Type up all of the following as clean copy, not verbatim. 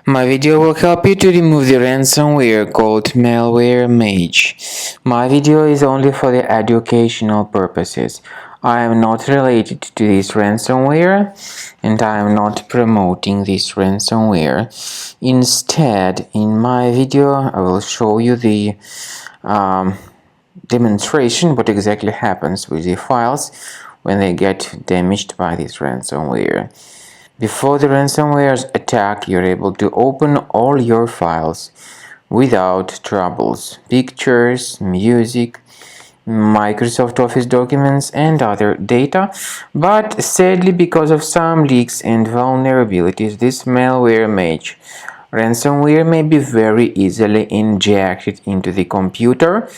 My video will help you to remove the ransomware called Malware Mage. My video is only for the educational purposes. I am not related to this ransomware and I am not promoting this ransomware. Instead, in my video, I will show you the demonstration what exactly happens with the files when they get damaged by this ransomware. Before the ransomware's attack, you're able to open all your files without troubles. Pictures, music, Microsoft Office documents and other data, but sadly because of some leaks and vulnerabilities, this Malware Mage ransomware may be very easily injected into the computer,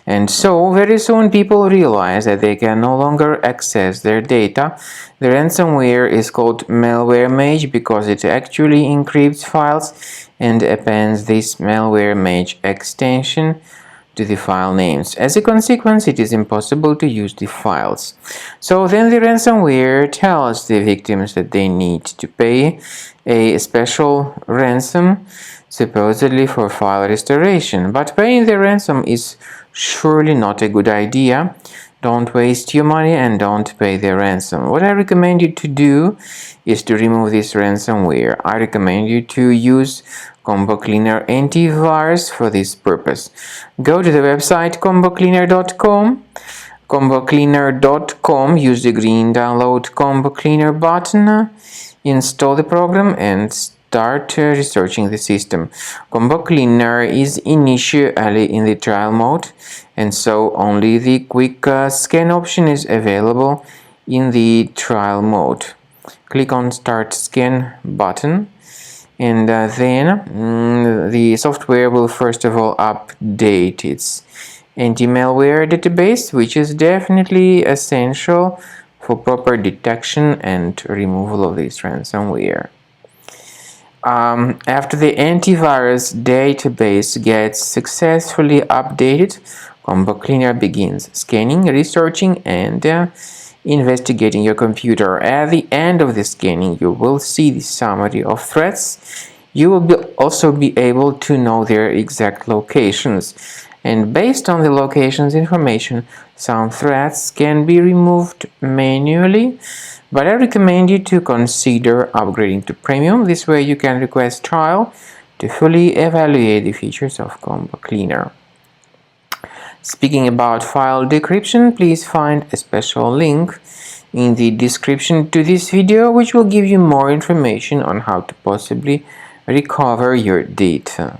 and so very soon people realize that they can no longer access their data. The ransomware is called Malware Mage because it actually encrypts files and appends this Malware Mage extension to the file names. As a consequence, it is impossible to use the files. So then the ransomware tells the victims that they need to pay a special ransom, supposedly for file restoration. But paying the ransom is surely not a good idea. Don't waste your money and don't pay the ransom. What I recommend you to do is to remove this ransomware. I recommend you to use Cleaner Antivirus for this purpose. Go to the website combocleaner.com. combocleaner.com, use the green download Combo Cleaner button, install the program and start researching the system. Combo Cleaner is initially in the trial mode, and so only the quick scan option is available in the trial mode. Click on Start Scan button, and then the software will first of all update its anti-malware database, which is definitely essential for proper detection and removal of this ransomware. After the antivirus database gets successfully updated, Combo Cleaner begins scanning, researching, and investigating your computer. At the end of the scanning, you will see the summary of threats. You will also be able to know their exact locations. And based on the locations information, some threats can be removed manually, but I recommend you to consider upgrading to Premium. This way you can request trial to fully evaluate the features of Combo Cleaner. Speaking about file decryption, please find a special link in the description to this video, which will give you more information on how to possibly recover your data.